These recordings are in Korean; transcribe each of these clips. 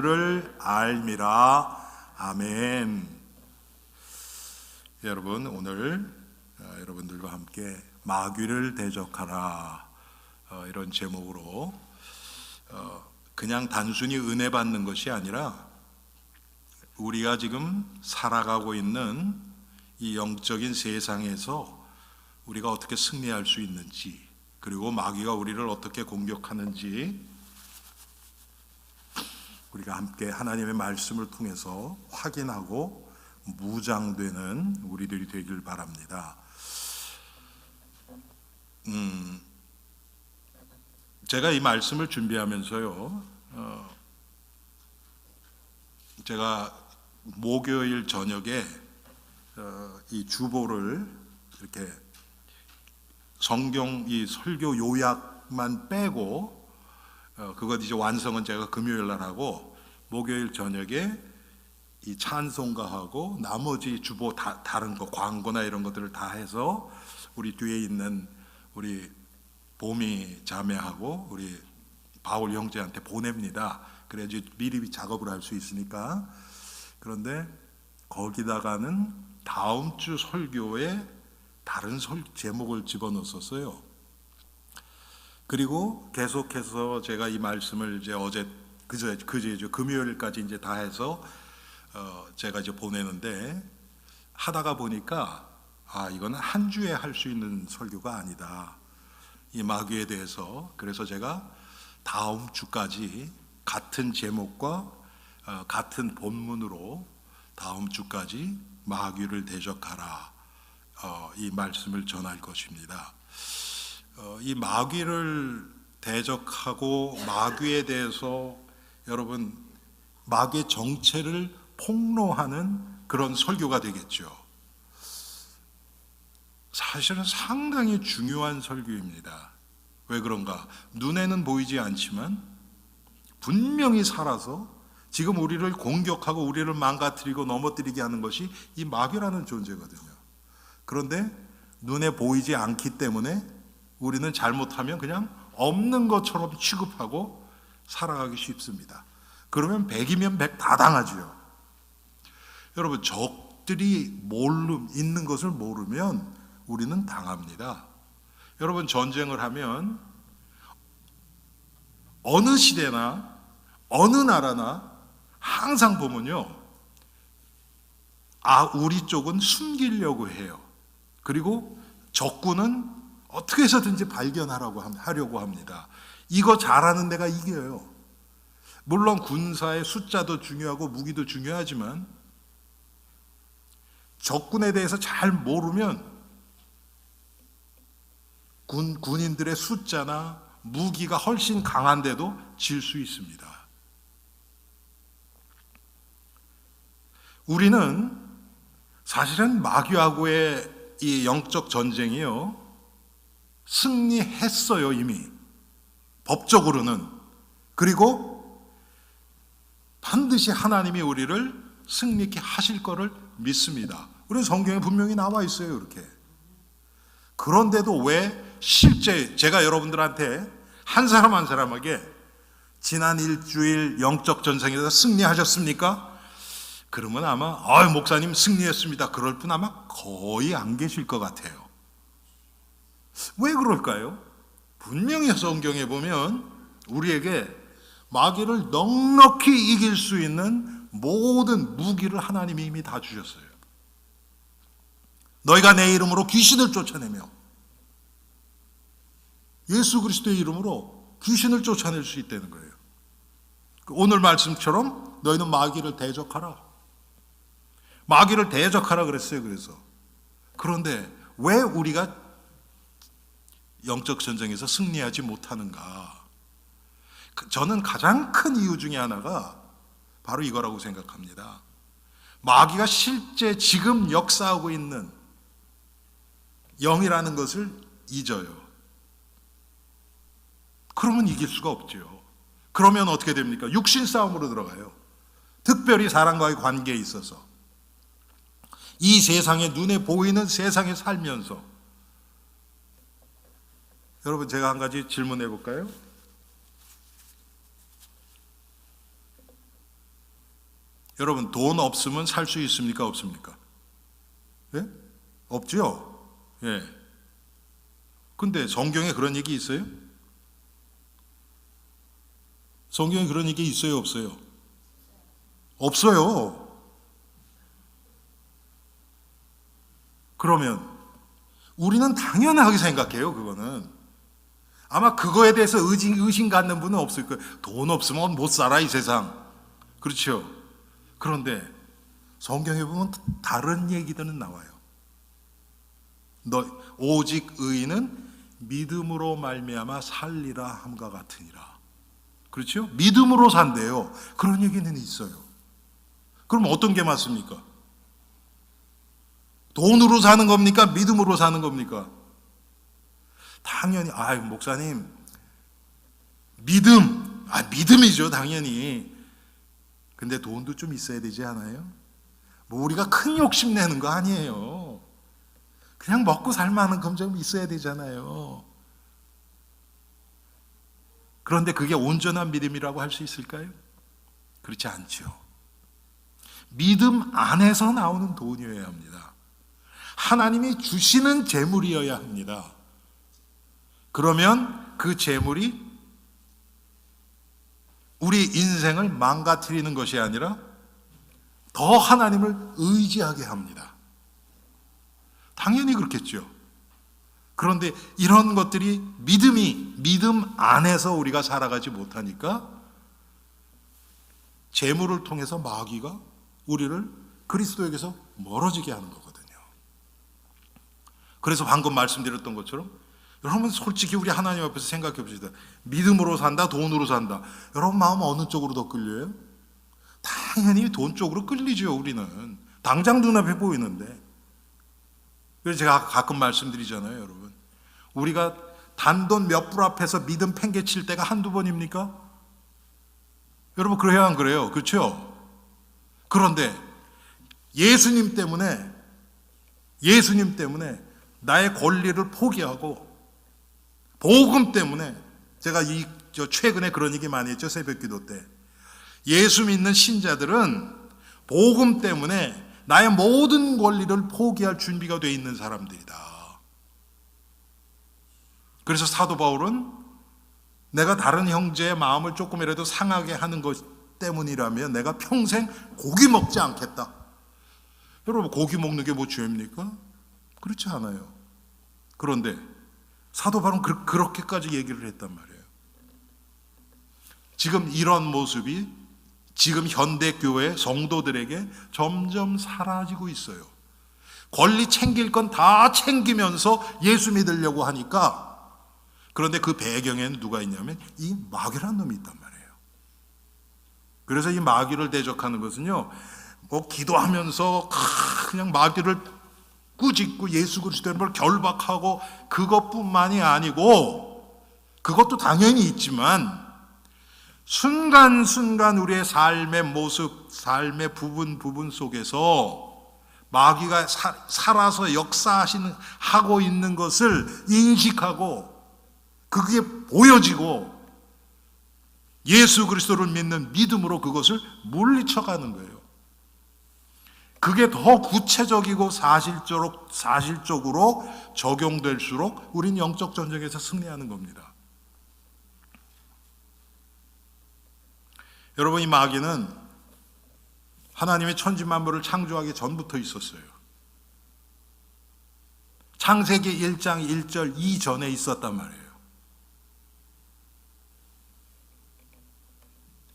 를 알미라. 아멘. 여러분, 오늘 여러분들과 함께 마귀를 대적하라, 이런 제목으로 그냥 단순히 은혜 받는 것이 아니라 우리가 지금 살아가고 있는 이 영적인 세상에서 우리가 어떻게 승리할 수 있는지, 그리고 마귀가 우리를 어떻게 공격하는지 우리가 함께 하나님의 말씀을 통해서 확인하고 무장되는 우리들이 되길 바랍니다. 제가 이 말씀을 준비하면서요, 제가 목요일 저녁에 이 주보를 이렇게 성경 이 설교 요약만 빼고, 그것 이제 완성은 제가 금요일 날 하고, 목요일 저녁에 이 찬송가하고 나머지 주보 다른 거 광고나 이런 것들을 다 해서 우리 뒤에 있는 우리 보미 자매하고 우리 바울 형제한테 보냅니다. 그래야지 미리 작업을 할 수 있으니까. 그런데 거기다가는 다음 주 설교에 다른 제목을 집어넣었어요. 그리고 계속해서 제가 이 말씀을 이제 그제죠, 금요일까지 이제 다 해서 제가 이제 보내는데, 하다가 보니까 이거는 한 주에 할 수 있는 설교가 아니다, 이 마귀에 대해서. 그래서 제가 다음 주까지 같은 제목과 같은 본문으로 다음 주까지 마귀를 대적하라, 이 말씀을 전할 것입니다. 이 마귀를 대적하고 마귀에 대해서, 여러분, 마귀의 정체를 폭로하는 그런 설교가 되겠죠. 사실은 상당히 중요한 설교입니다. 왜 그런가? 눈에는 보이지 않지만 분명히 살아서 지금 우리를 공격하고 우리를 망가뜨리고 넘어뜨리게 하는 것이 이 마귀라는 존재거든요. 그런데 눈에 보이지 않기 때문에 우리는 잘못하면 그냥 없는 것처럼 취급하고 살아가기 쉽습니다. 그러면 100이면 100 다 당하죠. 여러분, 적들이 있는 것을 모르면 우리는 당합니다. 여러분, 전쟁을 하면 어느 시대나 어느 나라나 항상 보면요, 우리 쪽은 숨기려고 해요. 그리고 적군은 어떻게 해서든지 하려고 합니다. 이거 잘하는 데가 이겨요. 물론 군사의 숫자도 중요하고 무기도 중요하지만 적군에 대해서 잘 모르면 군인들의 숫자나 무기가 훨씬 강한데도 질 수 있습니다. 우리는 사실은 마귀하고의 이 영적 전쟁이요, 승리했어요, 이미. 법적으로는. 그리고 반드시 하나님이 우리를 승리케 하실 거를 믿습니다. 우리 성경에 분명히 나와 있어요, 이렇게. 그런데도 왜 실제 제가 여러분들한테 한 사람 한 사람에게 지난 일주일 영적 전쟁에서 승리하셨습니까? 그러면 아마 목사님 승리했습니다, 그럴 분 아마 거의 안 계실 것 같아요. 왜 그럴까요? 분명히 성경에 보면 우리에게 마귀를 넉넉히 이길 수 있는 모든 무기를 하나님이 이미 다 주셨어요. 너희가 내 이름으로 귀신을 쫓아내며, 예수 그리스도의 이름으로 귀신을 쫓아낼 수 있다는 거예요. 오늘 말씀처럼 너희는 마귀를 대적하라. 마귀를 대적하라 그랬어요. 그런데 왜 우리가 영적 전쟁에서 승리하지 못하는가? 저는 가장 큰 이유 중에 하나가 바로 이거라고 생각합니다. 마귀가 실제 지금 역사하고 있는 영이라는 것을 잊어요. 그러면 이길 수가 없죠. 그러면 어떻게 됩니까? 육신 싸움으로 들어가요. 특별히 사람과의 관계에 있어서, 이 세상에 눈에 보이는 세상에 살면서. 여러분, 제가 한 가지 질문해 볼까요? 여러분, 돈 없으면 살 수 있습니까? 없습니까? 예? 없죠? 예. 근데 성경에 그런 얘기 있어요? 성경에 그런 얘기 있어요? 없어요? 없어요. 그러면 우리는 당연하게 생각해요. 그거는 아마 그거에 대해서 의심 갖는 분은 없을 거예요. 돈 없으면 못 살아 이 세상. 그렇죠? 그런데 성경에 보면 다른 얘기들은 나와요. 오직 의인은 믿음으로 말미암아 살리라 함과 같으니라. 그렇죠? 믿음으로 산대요. 그런 얘기는 있어요. 그럼 어떤 게 맞습니까? 돈으로 사는 겁니까? 믿음으로 사는 겁니까? 당연히 목사님 믿음이죠 당연히. 근데 돈도 좀 있어야 되지 않아요? 뭐 우리가 큰 욕심 내는 거 아니에요. 그냥 먹고 살 만한 건 좀 있어야 되잖아요. 그런데 그게 온전한 믿음이라고 할 수 있을까요? 그렇지 않죠. 믿음 안에서 나오는 돈이어야 합니다. 하나님이 주시는 재물이어야 합니다. 그러면 그 재물이 우리 인생을 망가뜨리는 것이 아니라 더 하나님을 의지하게 합니다. 당연히 그렇겠죠. 그런데 이런 것들이 믿음 안에서 우리가 살아가지 못하니까 재물을 통해서 마귀가 우리를 그리스도에게서 멀어지게 하는 거거든요. 그래서 방금 말씀드렸던 것처럼 여러분 솔직히 우리 하나님 앞에서 생각해 봅시다. 믿음으로 산다, 돈으로 산다. 여러분 마음 어느 쪽으로 더 끌려요? 당연히 돈 쪽으로 끌리죠. 우리는 당장 눈앞에 보이는데. 그래서 제가 가끔 말씀드리잖아요. 여러분 우리가 단돈 몇 불 앞에서 믿음 팽개칠 때가 한두 번입니까? 여러분 그래야 안 그래요? 그렇죠? 그런데 예수님 때문에 나의 권리를 포기하고 복음 때문에 제가 최근에 그런 얘기 많이 했죠. 새벽기도 때 예수 믿는 신자들은 복음 때문에 나의 모든 권리를 포기할 준비가 되어 있는 사람들이다. 그래서 사도 바울은 내가 다른 형제의 마음을 조금이라도 상하게 하는 것 때문이라면 내가 평생 고기 먹지 않겠다. 여러분 고기 먹는 게 뭐 죄입니까? 그렇지 않아요. 그런데 사도 바울은 그렇게까지 얘기를 했단 말이에요. 지금 이런 모습이 지금 현대교회 성도들에게 점점 사라지고 있어요. 권리 챙길 건 다 챙기면서 예수 믿으려고 하니까. 그런데 그 배경에는 누가 있냐면 이 마귀라는 놈이 있단 말이에요. 그래서 이 마귀를 대적하는 것은요, 뭐 기도하면서 그냥 마귀를 꾸짖고 예수 그리스도의 걸 결박하고 그것뿐만이 아니고, 그것도 당연히 있지만 순간순간 우리의 삶의 모습, 삶의 부분 속에서 마귀가 살아서 하고 있는 것을 인식하고 그게 보여지고 예수 그리스도를 믿는 믿음으로 그것을 물리쳐가는 거예요. 그게 더 구체적이고 사실적으로 적용될수록 우린 영적 전쟁에서 승리하는 겁니다. 여러분, 이 마귀는 하나님의 천지 만물을 창조하기 전부터 있었어요. 창세기 1장 1절 이전에 있었단 말이에요.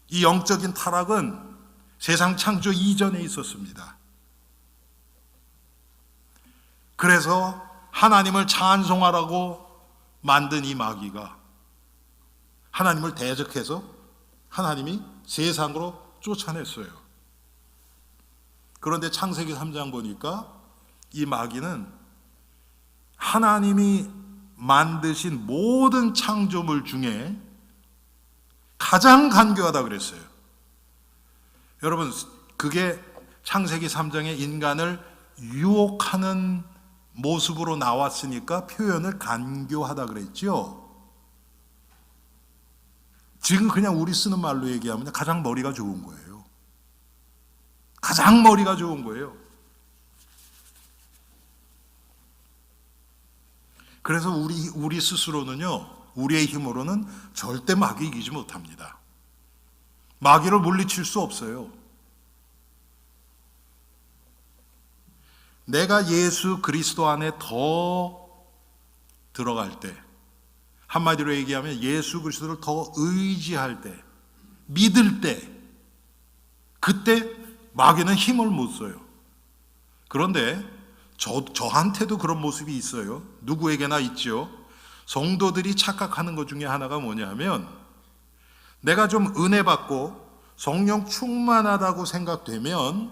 이 영적인 타락은 세상 창조 이전에 있었습니다. 그래서 하나님을 찬송하라고 만든 이 마귀가 하나님을 대적해서 하나님이 세상으로 쫓아냈어요. 그런데 창세기 3장 보니까 이 마귀는 하나님이 만드신 모든 창조물 중에 가장 간교하다 그랬어요. 여러분, 그게 창세기 3장에 인간을 유혹하는 모습으로 나왔으니까 표현을 간교하다 그랬죠. 지금 그냥 우리 쓰는 말로 얘기하면 가장 머리가 좋은 거예요. 가장 머리가 좋은 거예요. 그래서 우리 스스로는요, 우리의 힘으로는 절대 마귀 이기지 못합니다. 마귀를 물리칠 수 없어요. 내가 예수 그리스도 안에 더 들어갈 때, 한마디로 얘기하면 예수 그리스도를 더 의지할 때, 믿을 때, 그때 마귀는 힘을 못 써요. 그런데 저한테도 그런 모습이 있어요. 누구에게나 있죠. 성도들이 착각하는 것 중에 하나가 뭐냐면, 내가 좀 은혜 받고 성령 충만하다고 생각되면,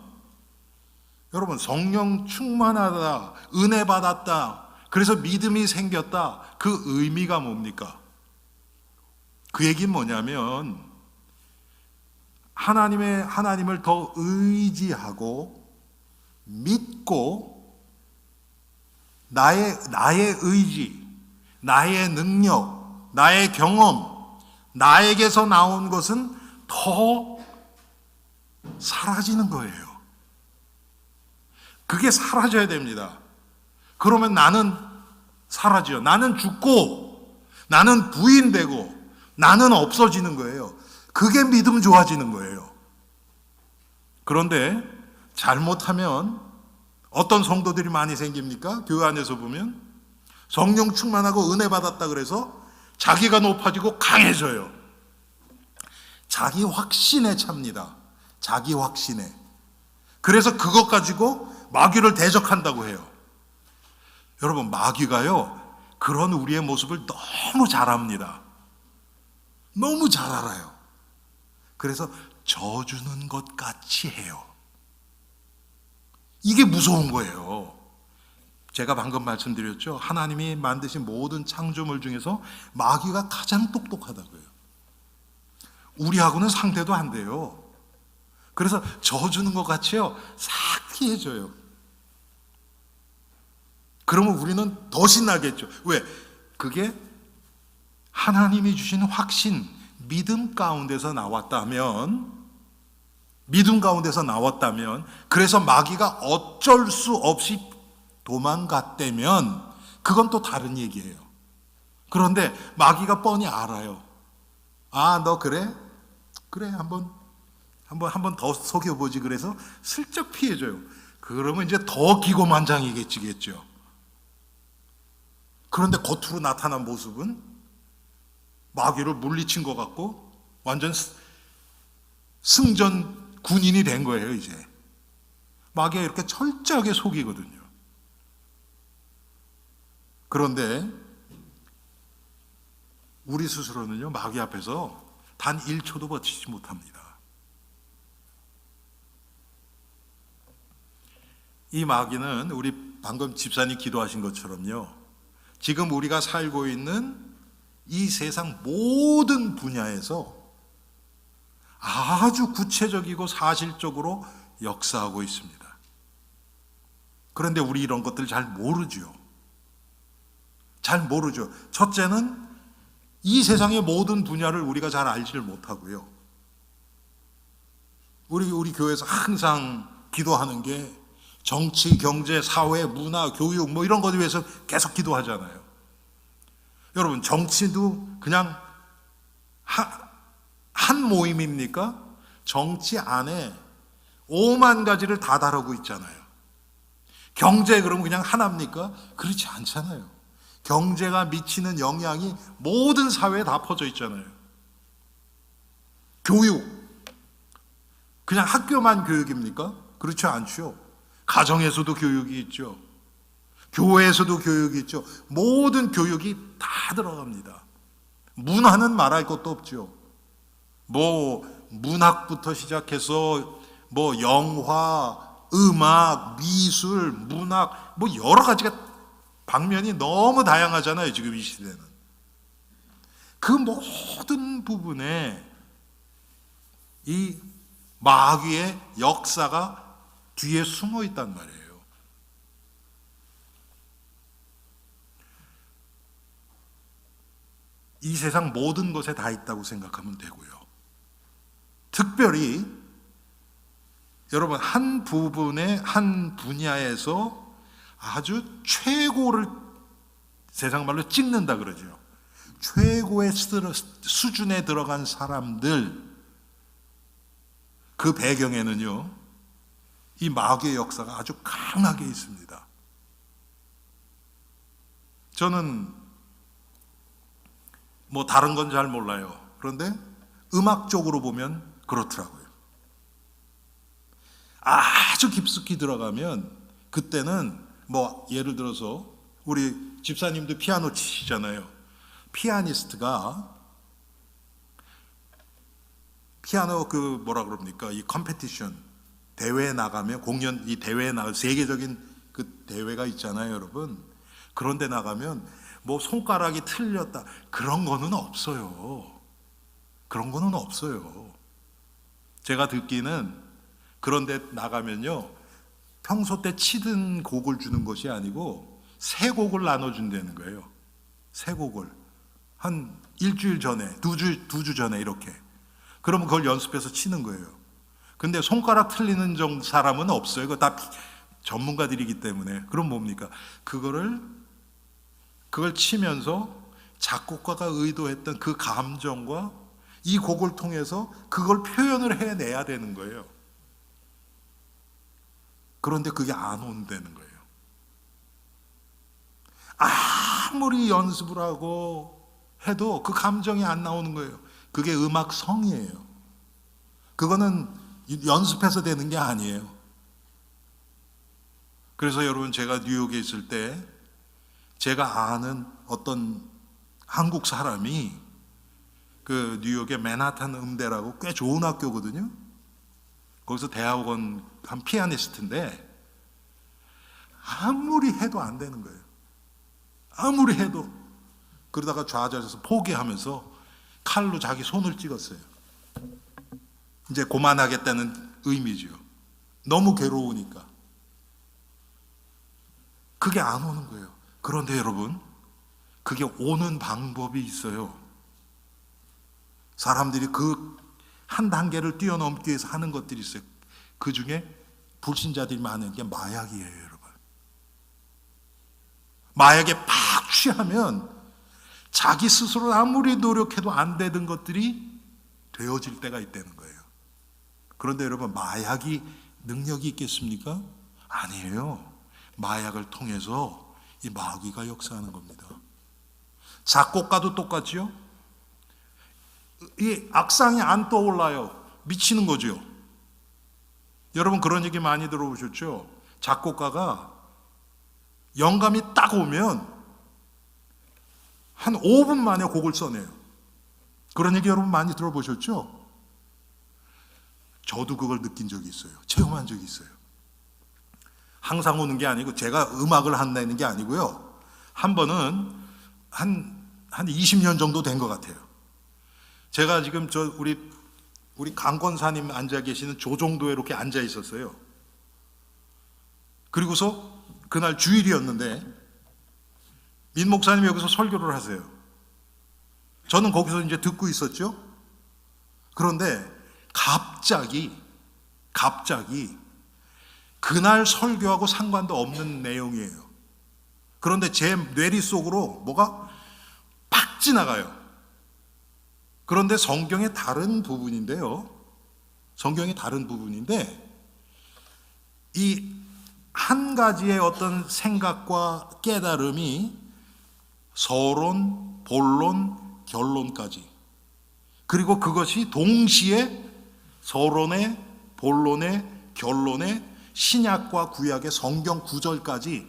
여러분, 성령 충만하다, 은혜 받았다, 그래서 믿음이 생겼다, 그 의미가 뭡니까? 그 얘기는 뭐냐면, 하나님을 더 의지하고 믿고 나의 의지, 나의 능력, 나의 경험, 나에게서 나온 것은 더 사라지는 거예요. 그게 사라져야 됩니다. 그러면 나는 사라져요. 나는 죽고, 나는 부인되고, 나는 없어지는 거예요. 그게 믿음 좋아지는 거예요. 그런데 잘못하면 어떤 성도들이 많이 생깁니까? 교회 안에서 보면 성령 충만하고 은혜 받았다 그래서 자기가 높아지고 강해져요. 자기 확신에 찹니다. 자기 확신에. 그래서 그것 가지고 마귀를 대적한다고 해요. 여러분, 마귀가요, 그런 우리의 모습을 너무 잘 압니다. 너무 잘 알아요. 그래서 져주는 것 같이 해요. 이게 무서운 거예요. 제가 방금 말씀드렸죠. 하나님이 만드신 모든 창조물 중에서 마귀가 가장 똑똑하다고요. 우리하고는 상대도 안 돼요. 그래서 져주는 것 같이요, 싹 피해줘요. 그러면 우리는 더 신나겠죠. 왜? 그게 하나님이 주신 확신, 믿음 가운데서 나왔다면, 그래서 마귀가 어쩔 수 없이 도망갔다면 그건 또 다른 얘기예요. 그런데 마귀가 뻔히 알아요. 아, 너 그래? 그래, 한번 더 속여보지. 그래서 슬쩍 피해줘요. 그러면 이제 더 기고만장이겠죠. 그런데 겉으로 나타난 모습은 마귀를 물리친 것 같고 완전 승전 군인이 된 거예요. 이제 마귀가 이렇게 철저하게 속이거든요. 그런데 우리 스스로는요, 마귀 앞에서 단 1초도 버티지 못합니다. 이 마귀는 우리 방금 집사님 기도하신 것처럼요, 지금 우리가 살고 있는 이 세상 모든 분야에서 아주 구체적이고 사실적으로 역사하고 있습니다. 그런데 우리 이런 것들 잘 모르죠. 첫째는 이 세상의 모든 분야를 우리가 잘 알지를 못하고요. 우리 교회에서 항상 기도하는 게 정치, 경제, 사회, 문화, 교육 뭐 이런 것에 위해서 계속 기도하잖아요. 여러분, 정치도 그냥 한 모임입니까? 정치 안에 5만 가지를 다 다루고 있잖아요. 경제 그러면 그냥 하나입니까? 그렇지 않잖아요. 경제가 미치는 영향이 모든 사회에 다 퍼져 있잖아요. 교육, 그냥 학교만 교육입니까? 그렇지 않죠. 가정에서도 교육이 있죠. 교회에서도 교육이 있죠. 모든 교육이 다 들어갑니다. 문화는 말할 것도 없죠. 문학부터 시작해서 영화, 음악, 미술, 문학, 여러 가지가 방면이 너무 다양하잖아요. 지금 이 시대는. 그 모든 부분에 이 마귀의 역사가 뒤에 숨어 있단 말이에요. 이 세상 모든 것에 다 있다고 생각하면 되고요. 특별히 여러분, 한 부분의 한 분야에서 아주 최고를 세상 말로 찍는다 그러죠. 최고의 수준에 들어간 사람들, 그 배경에는요, 이 마귀의 역사가 아주 강하게 있습니다. 저는 뭐 다른 건 잘 몰라요. 그런데 음악적으로 보면 그렇더라고요. 아주 깊숙이 들어가면 그때는 뭐 예를 들어서 우리 집사님도 피아노 치시잖아요. 피아니스트가 피아노 그 뭐라 그럽니까? 이 컴페티션 대회에 나가면 공연 이 대회에 나가 세계적인 그 대회가 있잖아요, 여러분. 그런데 나가면 뭐 손가락이 틀렸다 그런 거는 없어요. 그런 거는 없어요. 제가 듣기는 그런데 나가면요, 평소 때 치던 곡을 주는 것이 아니고 새 곡을 나눠준다는 거예요. 새 곡을 한 일주일 전에, 두 주 전에 이렇게. 그러면 그걸 연습해서 치는 거예요. 근데 손가락 틀리는 사람은 없어요. 그거 다 전문가들이기 때문에. 그럼 뭡니까? 그걸 치면서 작곡가가 의도했던 그 감정과 이 곡을 통해서 그걸 표현을 해내야 되는 거예요. 그런데 그게 안 온다는 거예요. 아무리 연습을 하고 해도 그 감정이 안 나오는 거예요. 그게 음악성이에요. 그거는 연습해서 되는 게 아니에요. 그래서 여러분, 제가 뉴욕에 있을 때 제가 아는 어떤 한국 사람이 그 뉴욕의 맨하탄 음대라고 꽤 좋은 학교거든요. 거기서 대학원 한 피아니스트인데 아무리 해도 안 되는 거예요. 아무리 해도. 그러다가 좌절해서 포기하면서 칼로 자기 손을 찍었어요. 이제 그만하겠다는 의미죠. 너무 괴로우니까. 그게 안 오는 거예요. 그런데 여러분, 그게 오는 방법이 있어요. 사람들이 그 한 단계를 뛰어넘기 위해서 하는 것들이 있어요. 그 중에 불신자들이 많은 게 마약이에요, 여러분. 마약에 팍 취하면 자기 스스로 아무리 노력해도 안 되던 것들이 되어질 때가 있다는 거예요. 그런데 여러분, 마약이 능력이 있겠습니까? 아니에요. 마약을 통해서 이 마귀가 역사하는 겁니다. 작곡가도 똑같지요? 이 악상이 안 떠올라요. 미치는 거죠. 여러분, 그런 얘기 많이 들어보셨죠? 작곡가가 영감이 딱 오면 한 5분 만에 곡을 써내요. 그런 얘기 여러분 많이 들어보셨죠? 저도 그걸 느낀 적이 있어요. 체험한 적이 있어요. 항상 오는 게 아니고 제가 음악을 한다는 게 아니고요. 한 번은 한 20년 정도 된 것 같아요. 제가 지금 우리 강권사님 앉아 계시는 조정도에 이렇게 앉아 있었어요. 그리고서 그날 주일이었는데 민 목사님이 여기서 설교를 하세요. 저는 거기서 이제 듣고 있었죠. 그런데 갑자기 그날 설교하고 상관도 없는 내용이에요. 그런데 제 뇌리 속으로 뭐가 팍 지나가요. 그런데 성경의 다른 부분인데요. 이 한 가지의 어떤 생각과 깨달음이 서론, 본론, 결론까지, 그리고 그것이 동시에 서론의, 본론의, 결론의 신약과 구약의 성경 구절까지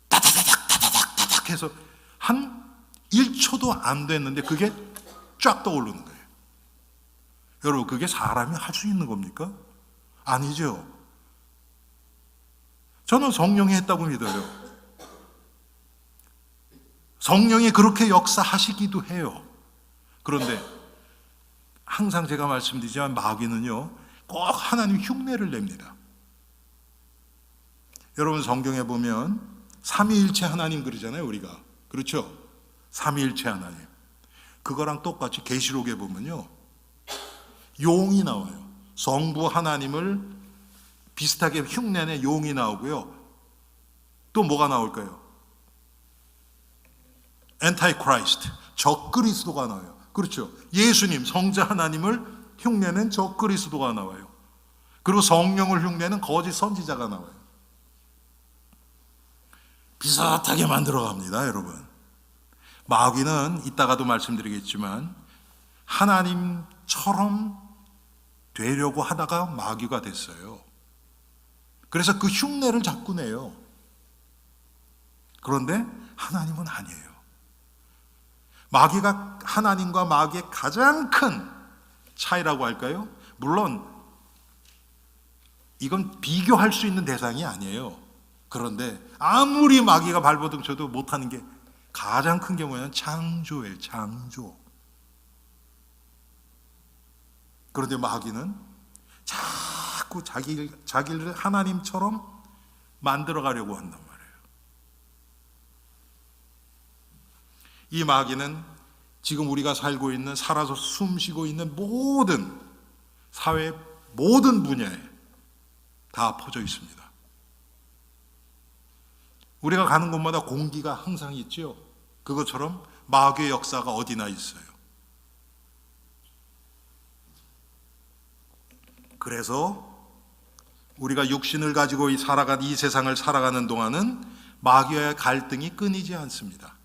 다다닥 해서 한 1초도 안 됐는데 그게 쫙 떠오르는 거예요. 여러분, 그게 사람이 할 수 있는 겁니까? 아니죠. 저는 성령이 했다고 믿어요. 성령이 그렇게 역사하시기도 해요. 그런데 항상 제가 말씀드리지만 마귀는요, 꼭 하나님 흉내를 냅니다. 여러분, 성경에 보면 삼위일체 하나님 그러잖아요, 우리가. 그렇죠? 삼위일체 하나님. 그거랑 똑같이 계시록에 보면요, 용이 나와요. 성부 하나님을 비슷하게 흉내내 용이 나오고요. 또 뭐가 나올까요? 엔타이크라이스트, 적그리스도가 나와요. 그렇죠. 예수님, 성자 하나님을 흉내낸 적그리스도가 나와요. 그리고 성령을 흉내는 거짓 선지자가 나와요. 비슷하게 만들어 갑니다, 여러분. 마귀는 이따가도 말씀드리겠지만 하나님처럼 되려고 하다가 마귀가 됐어요. 그래서 그 흉내를 자꾸 내요. 그런데 하나님은 아니에요. 마귀가 하나님과 마귀의 가장 큰 차이라고 할까요? 물론 이건 비교할 수 있는 대상이 아니에요. 그런데 아무리 마귀가 발버둥 쳐도 못하는 게 가장 큰 게 뭐냐면 창조예요. 창조. 그런데 마귀는 자꾸 자기를 하나님처럼 만들어 가려고 한단 말이에요. 이 마귀는 지금 우리가 살고 있는, 살아서 숨쉬고 있는 모든 사회의 모든 분야에 다 퍼져 있습니다. 우리가 가는 곳마다 공기가 항상 있죠. 그것처럼 마귀의 역사가 어디나 있어요. 그래서 우리가 육신을 가지고 이 세상을 살아가는 동안은 마귀와의 갈등이 끊이지 않습니다.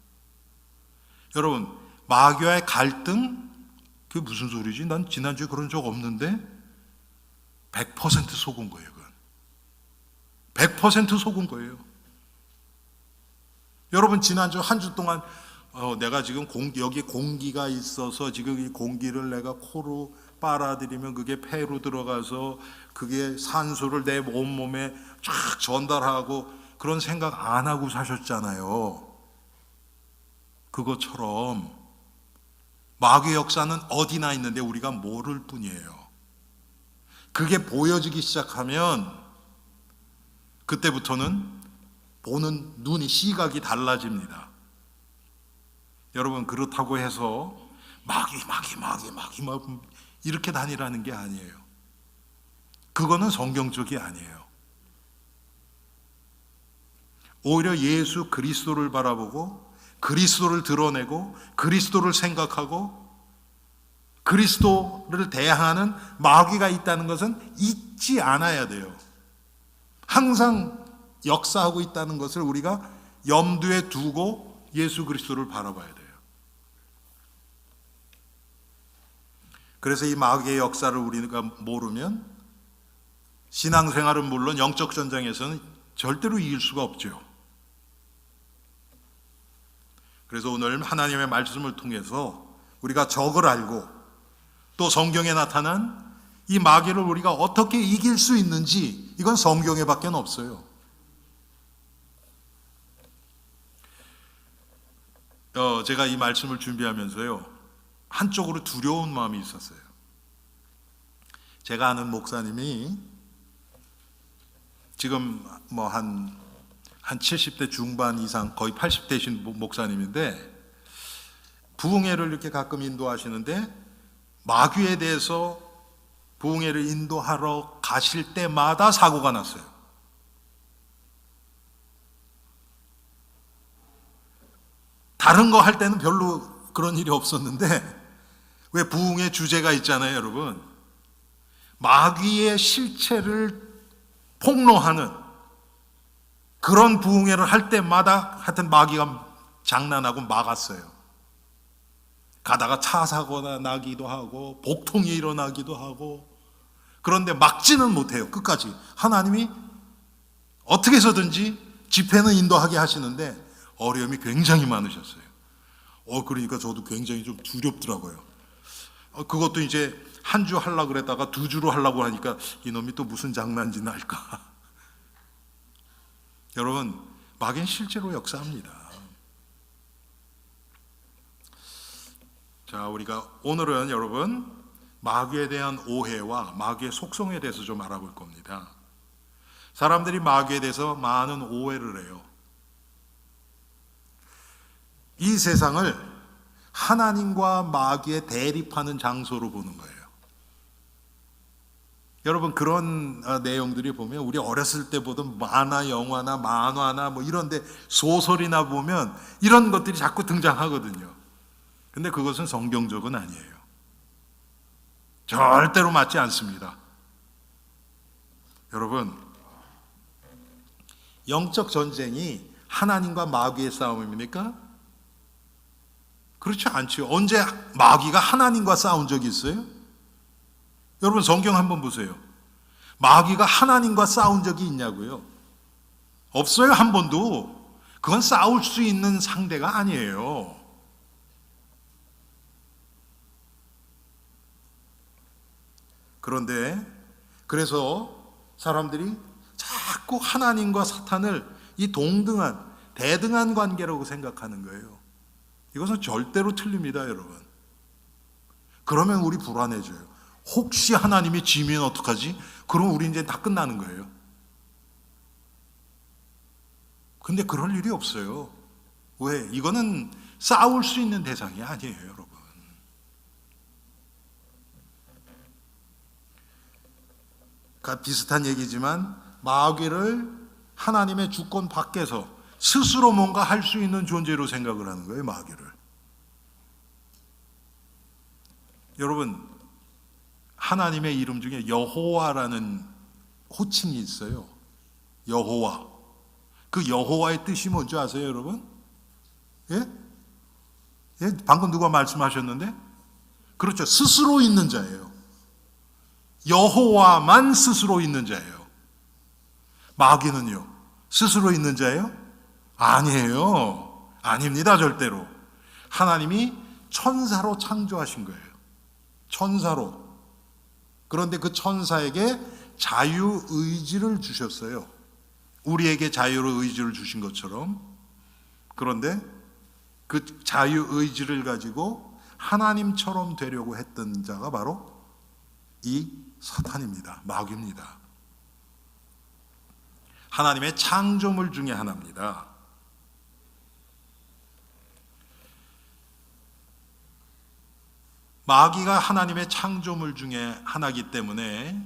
여러분, 마귀와의 갈등? 그게 무슨 소리지? 난 지난주에 그런 적 없는데 100% 속은 거예요. 그건 100% 속은 거예요. 여러분, 지난주 한 주 동안 내가 지금 여기 공기가 있어서 지금 이 공기를 내가 코로 빨아들이면 그게 폐로 들어가서 그게 산소를 내 온몸에 쫙 전달하고 그런 생각 안 하고 사셨잖아요. 그것처럼 마귀의 역사는 어디나 있는데 우리가 모를 뿐이에요. 그게 보여지기 시작하면 그때부터는 보는 눈이, 시각이 달라집니다. 여러분, 그렇다고 해서 마귀 이렇게 다니라는 게 아니에요. 그거는 성경적이 아니에요. 오히려 예수 그리스도를 바라보고 그리스도를 드러내고 그리스도를 생각하고 그리스도를 대항하는 마귀가 있다는 것은 잊지 않아야 돼요. 항상 역사하고 있다는 것을 우리가 염두에 두고 예수 그리스도를 바라봐야 돼요. 그래서 이 마귀의 역사를 우리가 모르면 신앙생활은 물론 영적 전쟁에서는 절대로 이길 수가 없죠. 그래서 오늘 하나님의 말씀을 통해서 우리가 적을 알고 또 성경에 나타난 이 마귀를 우리가 어떻게 이길 수 있는지, 이건 성경에 밖에 없어요. 제가 이 말씀을 준비하면서요, 한쪽으로 두려운 마음이 있었어요. 제가 아는 목사님이 지금 한 70대 중반 이상, 거의 80대신 목사님인데 부흥회를 이렇게 가끔 인도하시는데 마귀에 대해서 부흥회를 인도하러 가실 때마다 사고가 났어요. 다른 거 할 때는 별로 그런 일이 없었는데 왜 부흥의 주제가 있잖아요, 여러분. 마귀의 실체를 폭로하는 그런 부흥회를 할 때마다 하여튼 마귀가 장난하고 막았어요. 가다가 차 사고가 나기도 하고 복통이 일어나기도 하고, 그런데 막지는 못해요. 끝까지 하나님이 어떻게 해서든지 집회는 인도하게 하시는데 어려움이 굉장히 많으셨어요. 그러니까 저도 굉장히 좀 두렵더라고요. 그것도 이제 한 주 하려고 그랬다가 2주로 하려고 하니까 이놈이 또 무슨 장난짓나 할까. 여러분, 마귀는 실제로 역사합니다. 자, 우리가 오늘은 여러분 마귀에 대한 오해와 마귀의 속성에 대해서 좀 알아볼 겁니다. 사람들이 마귀에 대해서 많은 오해를 해요. 이 세상을 하나님과 마귀의 대립하는 장소로 보는 거예요. 여러분 그런 내용들이 보면 우리 어렸을 때 보던 만화 영화나 만화나 뭐 이런데 소설이나 보면 이런 것들이 자꾸 등장하거든요. 근데 그것은 성경적은 아니에요. 절대로 맞지 않습니다. 여러분, 영적 전쟁이 하나님과 마귀의 싸움입니까? 그렇지 않죠. 언제 마귀가 하나님과 싸운 적이 있어요? 여러분 성경 한번 보세요. 마귀가 하나님과 싸운 적이 있냐고요? 없어요, 한 번도. 그건 싸울 수 있는 상대가 아니에요. 그런데 그래서 사람들이 자꾸 하나님과 사탄을 이 동등한 대등한 관계라고 생각하는 거예요. 이것은 절대로 틀립니다, 여러분. 그러면 우리 불안해져요. 혹시 하나님이 지면 어떡하지? 그럼 우리 이제 다 끝나는 거예요. 근데 그럴 일이 없어요. 왜? 이거는 싸울 수 있는 대상이 아니에요, 여러분. 비슷한 얘기지만 마귀를 하나님의 주권 밖에서 스스로 뭔가 할 수 있는 존재로 생각을 하는 거예요, 마귀를. 여러분, 하나님의 이름 중에 여호와라는 호칭이 있어요. 여호와. 그 여호와의 뜻이 뭔지 아세요, 여러분? 예? 예? 방금 누가 말씀하셨는데? 그렇죠. 스스로 있는 자예요. 여호와만 스스로 있는 자예요. 마귀는요? 스스로 있는 자예요? 아니에요. 아닙니다, 절대로. 하나님이 천사로 창조하신 거예요. 천사로. 그런데 그 천사에게 자유의지를 주셨어요. 우리에게 자유의지를 주신 것처럼. 그런데 그 자유의지를 가지고 하나님처럼 되려고 했던 자가 바로 이 사탄입니다. 마귀입니다. 하나님의 창조물 중에 하나입니다. 마귀가 하나님의 창조물 중에 하나이기 때문에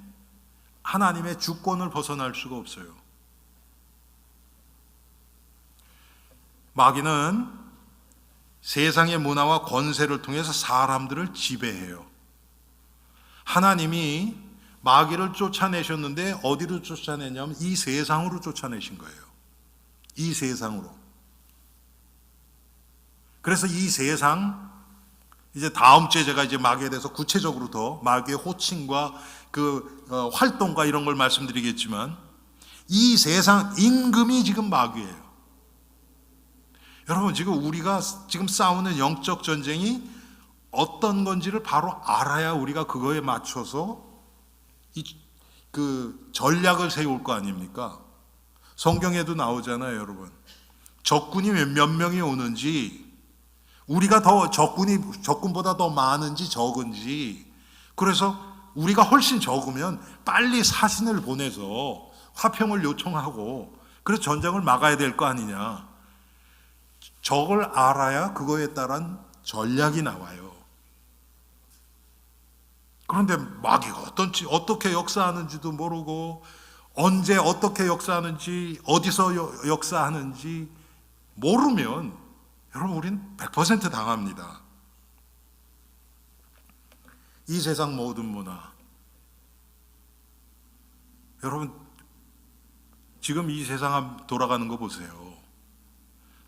하나님의 주권을 벗어날 수가 없어요. 마귀는 세상의 문화와 권세를 통해서 사람들을 지배해요. 하나님이 마귀를 쫓아내셨는데 어디로 쫓아내냐면 이 세상으로 쫓아내신 거예요. 이 세상으로. 그래서 이 세상, 이제 다음 주에 제가 이제 마귀에 대해서 구체적으로 더 마귀의 호칭과 그 활동과 이런 걸 말씀드리겠지만 이 세상 임금이 지금 마귀예요. 여러분 지금 우리가 지금 싸우는 영적 전쟁이 어떤 건지를 바로 알아야 우리가 그거에 맞춰서 그 전략을 세울 거 아닙니까? 성경에도 나오잖아요, 여러분. 적군이 몇 명이 오는지, 우리가 더 적군보다 더 많은지 적은지, 그래서 우리가 훨씬 적으면 빨리 사신을 보내서 화평을 요청하고 그래서 전쟁을 막아야 될 거 아니냐. 적을 알아야 그거에 따른 전략이 나와요. 그런데 마귀가 어떻게 역사하는지도 모르고 언제 어떻게 역사하는지 어디서 역사하는지 모르면 여러분 우리는 100% 당합니다. 이 세상 모든 문화, 여러분 지금 이 세상 돌아가는 거 보세요.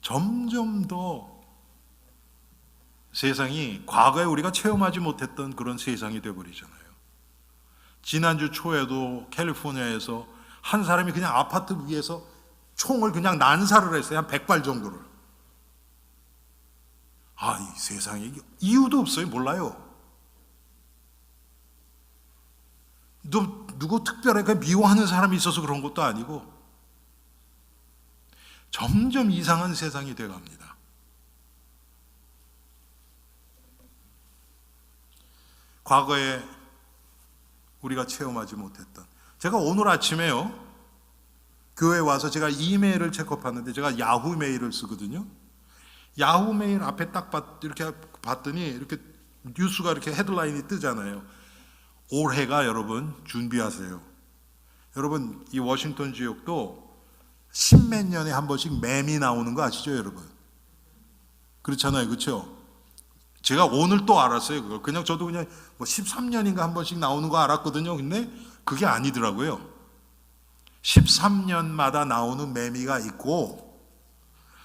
점점 더 세상이 과거에 우리가 체험하지 못했던 그런 세상이 되어버리잖아요. 지난주 초에도 캘리포니아에서 한 사람이 그냥 아파트 위에서 총을 그냥 난사를 했어요. 한 100발 정도를. 이 세상에 이유도 없어요. 몰라요. 누구 특별하게 미워하는 사람이 있어서 그런 것도 아니고 점점 이상한 세상이 되어갑니다. 과거에 우리가 체험하지 못했던, 제가 오늘 아침에요 교회에 와서 제가 이메일을 체크했는데 제가 야후 메일을 쓰거든요. 야후 메일 앞에 딱 이렇게 봤더니 이렇게 뉴스가 이렇게 헤드라인이 뜨잖아요. 올해가 여러분 준비하세요. 여러분 이 워싱턴 지역도 십몇 년에 한 번씩 매미 나오는 거 아시죠, 여러분? 그렇잖아요, 그렇죠? 제가 오늘 또 알았어요, 그걸. 그냥 저도 그냥 뭐 13년인가 한 번씩 나오는 거 알았거든요. 근데 그게 아니더라고요. 13년마다 나오는 매미가 있고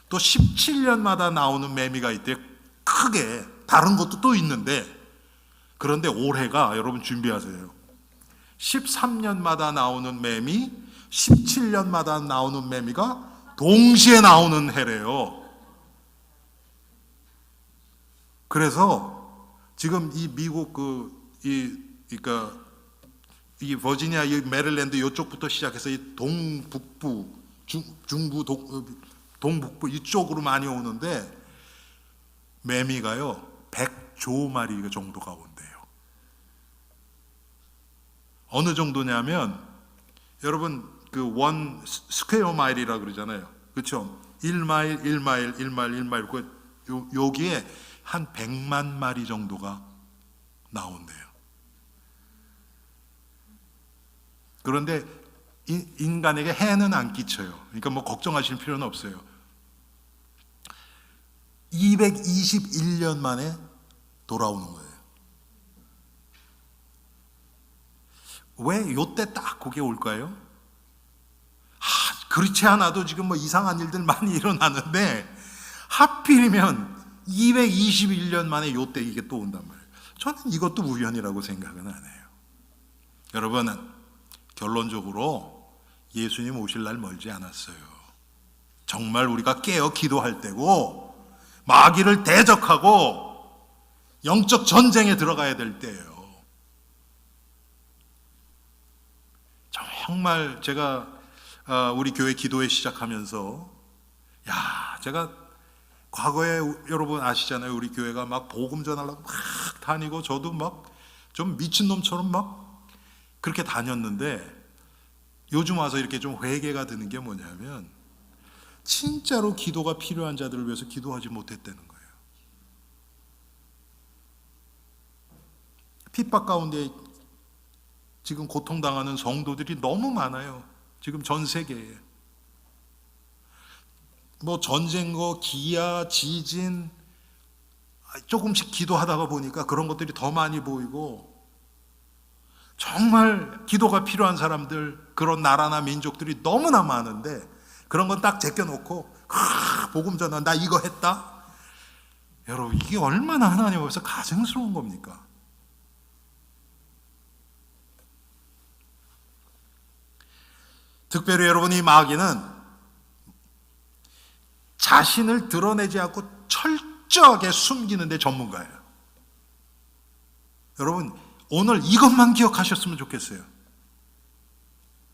또 17년마다 나오는 매미가 있대요. 크게 다른 것도 또 있는데, 그런데 올해가 여러분 준비하세요. 13년마다 나오는 매미, 17년마다 나오는 매미가 동시에 나오는 해래요. 그래서 지금 이 미국 그러니까 이 버지니아, 이 메릴랜드 이쪽부터 시작해서 이 동북부, 중부, 동북부 이쪽으로 많이 오는데 매미가요 100조 마리 정도가 온대요. 어느 정도냐면 여러분 그 원 스퀘어 마일이라 그러잖아요. 그렇죠? 1마일, 1마일, 1마일, 1마일 여기에 한 100만 마리 정도가 나온대요. 그런데 인간에게 해는 안 끼쳐요. 그러니까 뭐 걱정하실 필요는 없어요. 221년 만에 돌아오는 거예요. 왜 요때 딱 그게 올까요? 그렇지 않아도 지금 뭐 이상한 일들 많이 일어나는데 하필이면 221년 만에 요때 이게 또 온단 말이에요. 저는 이것도 우연이라고 생각은 안 해요. 여러분, 결론적으로 예수님 오실 날 멀지 않았어요. 정말 우리가 깨어 기도할 때고 마귀를 대적하고 영적 전쟁에 들어가야 될 때예요. 정말 제가 우리 교회 기도회 시작하면서 제가 과거에 여러분 아시잖아요. 우리 교회가 막 복음 전하려고 막 다니고 저도 막 좀 미친놈처럼 막 그렇게 다녔는데 요즘 와서 이렇게 좀 회개가 드는 게 뭐냐면 진짜로 기도가 필요한 자들을 위해서 기도하지 못했다는 거예요. 핍박 가운데 지금 고통당하는 성도들이 너무 많아요. 지금 전 세계에. 뭐 전쟁과 기아, 지진 조금씩 기도하다가 보니까 그런 것들이 더 많이 보이고 정말 기도가 필요한 사람들, 그런 나라나 민족들이 너무나 많은데 그런 건 딱 제껴놓고 복음 전환 나 이거 했다? 여러분 이게 얼마나 하나님 앞에서 가증스러운 겁니까? 특별히 여러분 이 마귀는 자신을 드러내지 않고 철저하게 숨기는 데 전문가예요. 여러분 오늘 이것만 기억하셨으면 좋겠어요.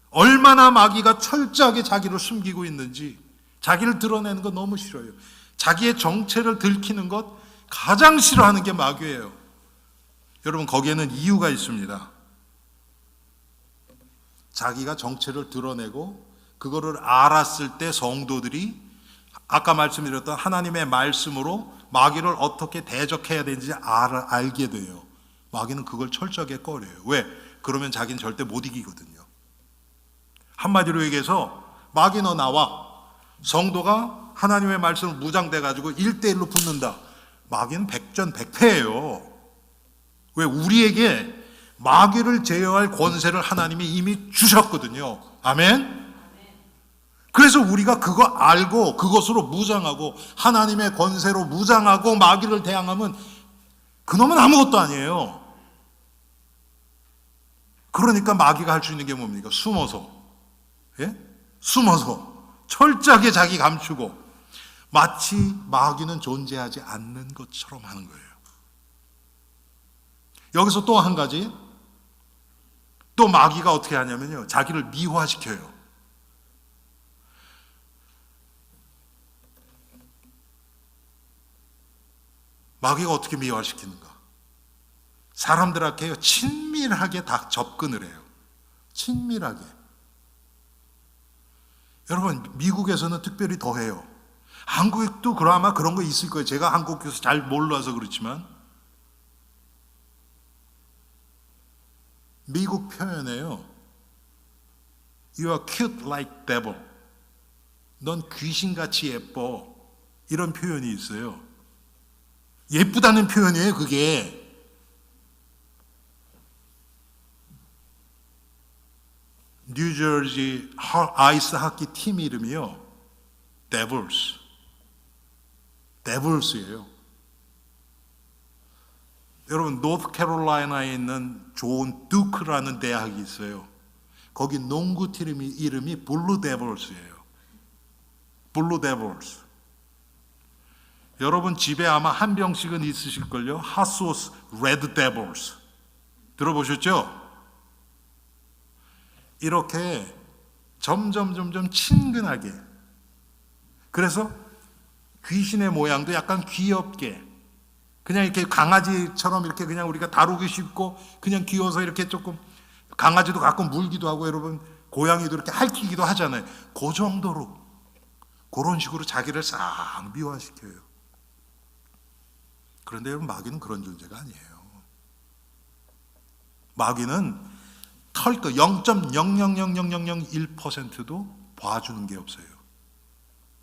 얼마나 마귀가 철저하게 자기를 숨기고 있는지. 자기를 드러내는 거 너무 싫어요. 자기의 정체를 들키는 것 가장 싫어하는 게 마귀예요. 여러분 거기에는 이유가 있습니다. 자기가 정체를 드러내고 그거를 알았을 때 성도들이 아까 말씀드렸던 하나님의 말씀으로 마귀를 어떻게 대적해야 되는지 알게 돼요. 마귀는 그걸 철저하게 꺼려요. 왜? 그러면 자기는 절대 못 이기거든요. 한마디로 얘기해서 마귀 너 나와. 성도가 하나님의 말씀을 무장돼 가지고 1대1로 붙는다. 마귀는 백전백패예요. 왜? 우리에게 마귀를 제어할 권세를 하나님이 이미 주셨거든요. 아멘? 그래서 우리가 그거 알고 그것으로 무장하고 하나님의 권세로 무장하고 마귀를 대항하면 그놈은 아무것도 아니에요. 그러니까 마귀가 할 수 있는 게 뭡니까? 숨어서. 예? 숨어서 철저하게 자기 감추고 마치 마귀는 존재하지 않는 것처럼 하는 거예요. 여기서 또 한 가지, 또 마귀가 어떻게 하냐면요, 자기를 미화시켜요. 마귀가 어떻게 미화시키는가? 사람들한테 친밀하게 다 접근을 해요. 친밀하게. 여러분 미국에서는 특별히 더 해요. 한국도 아마 그런 거 있을 거예요. 제가 한국에서 잘 몰라서 그렇지만 미국 표현에요. You are cute like devil. 넌 귀신같이 예뻐. 이런 표현이 있어요. 예쁘다는 표현이에요, 그게. 뉴저지 아이스 하키 팀 이름이요. 데블스예요. 여러분, 노스캐롤라이나에 있는 존 두크라는 대학이 있어요. 거기 농구팀 이름이 블루 데블스예요. 블루 데블스. 여러분 집에 아마 한 병씩은 있으실걸요. 핫소스 레드 데블스. 들어보셨죠? 이렇게 점점 친근하게. 그래서 귀신의 모양도 약간 귀엽게, 그냥 이렇게 강아지처럼 이렇게 그냥 우리가 다루기 쉽고 그냥 귀여워서 이렇게 조금, 강아지도 가끔 물기도 하고 여러분 고양이도 이렇게 핥히기도 하잖아요. 그 정도로 그런 식으로 자기를 싹 미화시켜요. 그런데 여러분, 마귀는 그런 존재가 아니에요. 마귀는 털거 0.0000001%도 봐주는 게 없어요.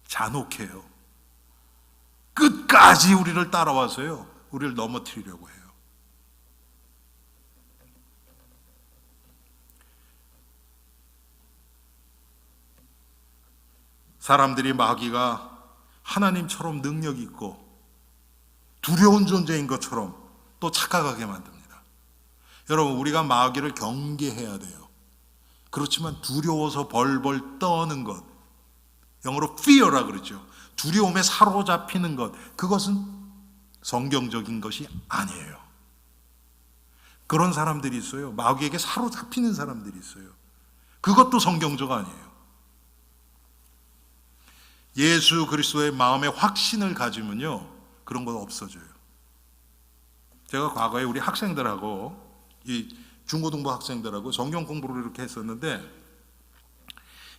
잔혹해요. 끝까지 우리를 따라와서요, 우리를 넘어뜨리려고 해요. 사람들이 마귀가 하나님처럼 능력 있고 두려운 존재인 것처럼 또 착각하게 만듭니다. 여러분, 우리가 마귀를 경계해야 돼요. 그렇지만 두려워서 벌벌 떠는 것, 영어로 fear라 그러죠. 두려움에 사로잡히는 것, 그것은 성경적인 것이 아니에요. 그런 사람들이 있어요. 마귀에게 사로잡히는 사람들이 있어요. 그것도 성경적 아니에요. 예수 그리스도의 마음에 확신을 가지면요, 그런 건 없어져요. 제가 과거에 우리 학생들하고, 이 중고등부 학생들하고 성경 공부를 이렇게 했었는데,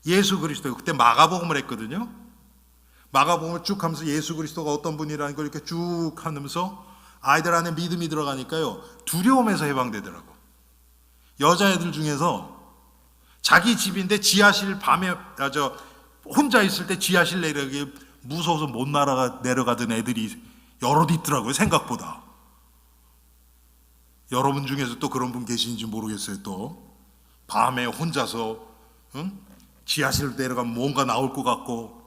예수 그리스도, 그때 마가복음을 했거든요. 마가복음을 쭉 하면서 예수 그리스도가 어떤 분이라는 걸 이렇게 쭉 하면서 아이들 안에 믿음이 들어가니까요, 두려움에서 해방되더라고. 여자애들 중에서 자기 집인데 지하실 밤에 혼자 있을 때 지하실 내려가기 무서워서 못 내려가던 애들이 여럿 있더라고요, 생각보다. 여러분 중에서 또 그런 분 계신지 모르겠어요. 또 밤에 혼자서 지하실 내려가면 뭔가 나올 것 같고,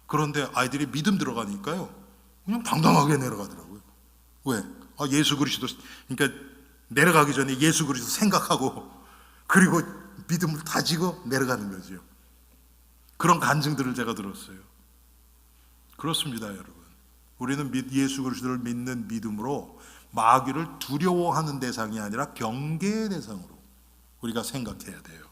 그런데 아이들이 믿음 들어가니까요, 그냥 당당하게 내려가더라고요. 왜? 예수 그리스도, 그러니까 내려가기 전에 예수 그리스도 생각하고, 그리고 믿음을 다지고 내려가는 거죠. 그런 간증들을 제가 들었어요. 그렇습니다, 여러분. 우리는 예수 그리스도를 믿는 믿음으로 마귀를 두려워하는 대상이 아니라 경계의 대상으로 우리가 생각해야 돼요.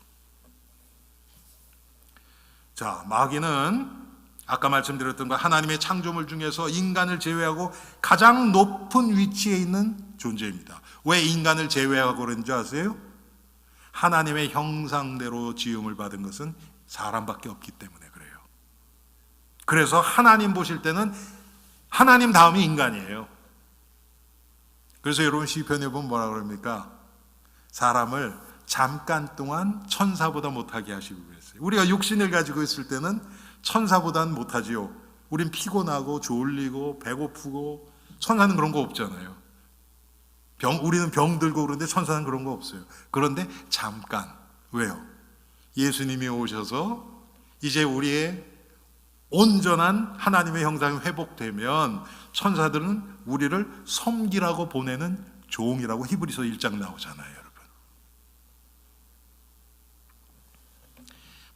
자, 마귀는 아까 말씀드렸던 것, 하나님의 창조물 중에서 인간을 제외하고 가장 높은 위치에 있는 존재입니다. 왜 인간을 제외하고 그런 줄 아세요? 하나님의 형상대로 지음을 받은 것은 사람밖에 없기 때문에 그래요. 그래서 하나님 보실 때는 하나님 다음이 인간이에요. 그래서 여러분 시편에 보면 뭐라 그럽니까? 사람을 잠깐 동안 천사보다 못하게 하시고 그랬어요. 우리가 육신을 가지고 있을 때는 천사보다는 못하지요. 우린 피곤하고 졸리고 배고프고, 천사는 그런 거 없잖아요. 우리는 병들고 그런데 천사는 그런 거 없어요. 그런데 잠깐. 왜요? 예수님이 오셔서 이제 우리의 온전한 하나님의 형상이 회복되면 천사들은 우리를 섬기라고 보내는 종이라고 히브리서 1장 나오잖아요, 여러분.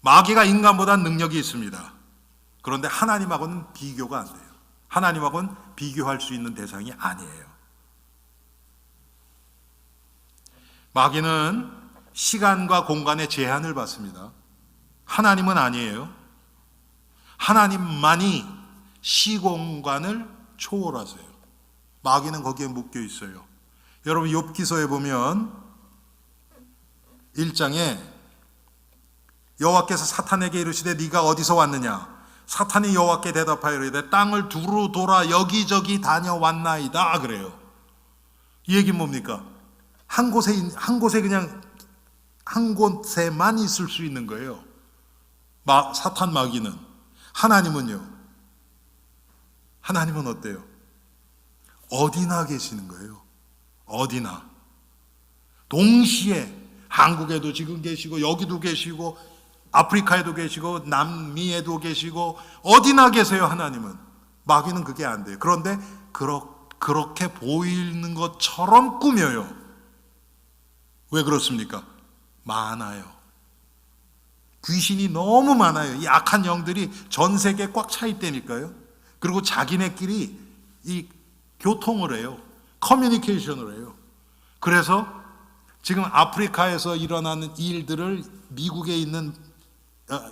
마귀가 인간보다 능력이 있습니다. 그런데 하나님하고는 비교가 안 돼요. 하나님하고는 비교할 수 있는 대상이 아니에요. 마귀는 시간과 공간의 제한을 받습니다. 하나님은 아니에요. 하나님만이 시공간을 초월하세요. 마귀는 거기에 묶여 있어요. 여러분 욥기서에 보면 1장에 여호와께서 사탄에게 이르시되 네가 어디서 왔느냐? 사탄이 여호와께 대답하여 이르되 땅을 두루 돌아 여기저기 다녀왔나이다 그래요. 이 얘기는 뭡니까? 한 곳에 그냥 한 곳에만 있을 수 있는 거예요. 사탄 마귀는. 하나님은요? 하나님은 어때요? 어디나 계시는 거예요. 어디나. 동시에 한국에도 지금 계시고 여기도 계시고 아프리카에도 계시고 남미에도 계시고 어디나 계세요. 하나님은. 마귀는 그게 안 돼요. 그런데 그렇게 보이는 것처럼 꾸며요. 왜 그렇습니까? 많아요. 귀신이 너무 많아요. 이 악한 영들이 전 세계에 꽉 차 있다니까요. 그리고 자기네끼리 이 교통을 해요. 커뮤니케이션을 해요. 그래서 지금 아프리카에서 일어나는 일들을 미국에 있는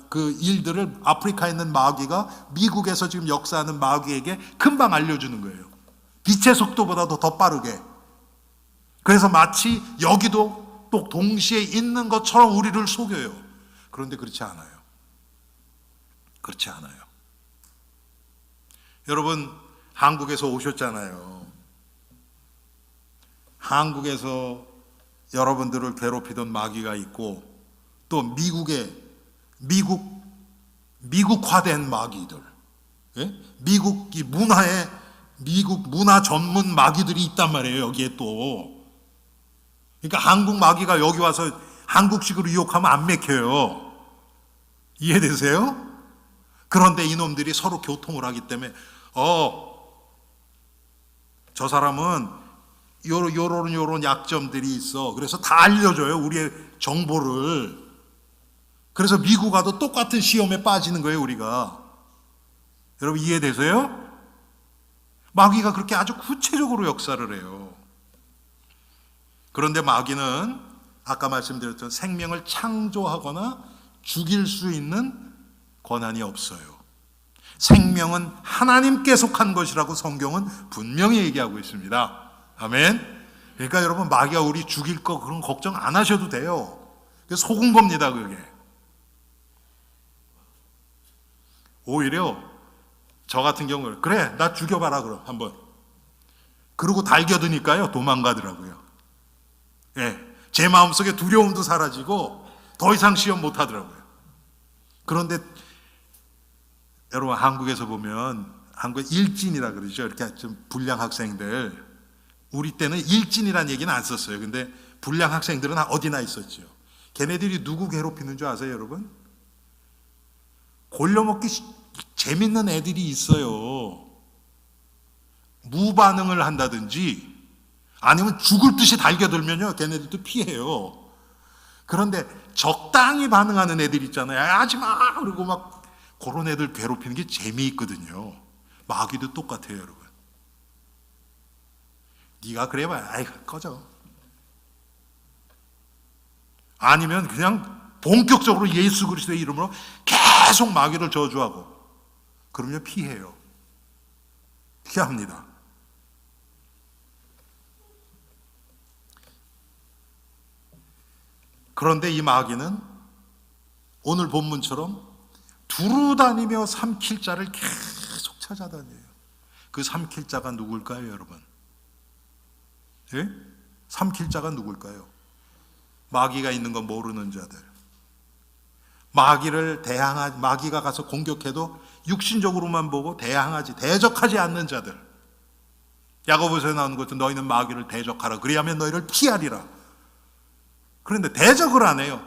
그 일들을 아프리카에 있는 마귀가 미국에서 지금 역사하는 마귀에게 금방 알려주는 거예요. 빛의 속도보다도 더 빠르게. 그래서 마치 여기도 또 동시에 있는 것처럼 우리를 속여요. 그런데 그렇지 않아요. 그렇지 않아요. 여러분, 한국에서 오셨잖아요. 한국에서 여러분들을 괴롭히던 마귀가 있고 또 미국화된 마귀들, 예? 미국 문화 전문 마귀들이 있단 말이에요. 여기에 또. 그러니까 한국 마귀가 여기 와서 한국식으로 유혹하면 안 맥혀요. 이해되세요? 그런데 이놈들이 서로 교통을 하기 때문에 저 사람은 요런 약점들이 있어. 그래서 다 알려줘요. 우리의 정보를. 그래서 미국 와도 똑같은 시험에 빠지는 거예요. 우리가. 여러분 이해되세요? 마귀가 그렇게 아주 구체적으로 역사를 해요. 그런데 마귀는 아까 말씀드렸던 생명을 창조하거나 죽일 수 있는 권한이 없어요. 생명은 하나님께 속한 것이라고 성경은 분명히 얘기하고 있습니다. 아멘. 그러니까 여러분 마귀가 우리 죽일 거 그런 걱정 안 하셔도 돼요. 속은 겁니다. 그게. 오히려 저 같은 경우는 그래 나 죽여봐라 그럼 한번. 그러고 달겨드니까요 도망가더라고요. 예, 제 마음속에 두려움도 사라지고 더 이상 시험 못 하더라고요. 그런데 여러분 한국에서 보면 한국에 일진이라 그러죠. 이렇게 좀 불량 학생들. 우리 때는 일진이라는 얘기는 안 썼어요. 근데 불량 학생들은 어디나 있었죠. 걔네들이 누구 괴롭히는 줄 아세요, 여러분? 골려먹기 재밌는 애들이 있어요. 무반응을 한다든지 아니면 죽을 듯이 달겨들면요, 걔네들도 피해요. 그런데 적당히 반응하는 애들 있잖아요. 하지마! 그리고 막 그런 애들 괴롭히는 게 재미있거든요. 마귀도 똑같아요, 여러분. 네가 그래봐야 아이 꺼져. 아니면 그냥 본격적으로 예수 그리스도의 이름으로 계속 마귀를 저주하고 그러면 피해요. 피합니다. 그런데 이 마귀는 오늘 본문처럼 두루 다니며 삼킬 자를 계속 찾아다녀요. 그 삼킬 자가 누굴까요, 여러분? 예? 삼킬 자가 누굴까요? 마귀가 있는 거 모르는 자들. 마귀가 가서 공격해도 육신적으로만 보고 대적하지 않는 자들. 야고보서에 나오는 것도 너희는 마귀를 대적하라. 그리하면 너희를 피하리라. 그런데 대적을 안 해요.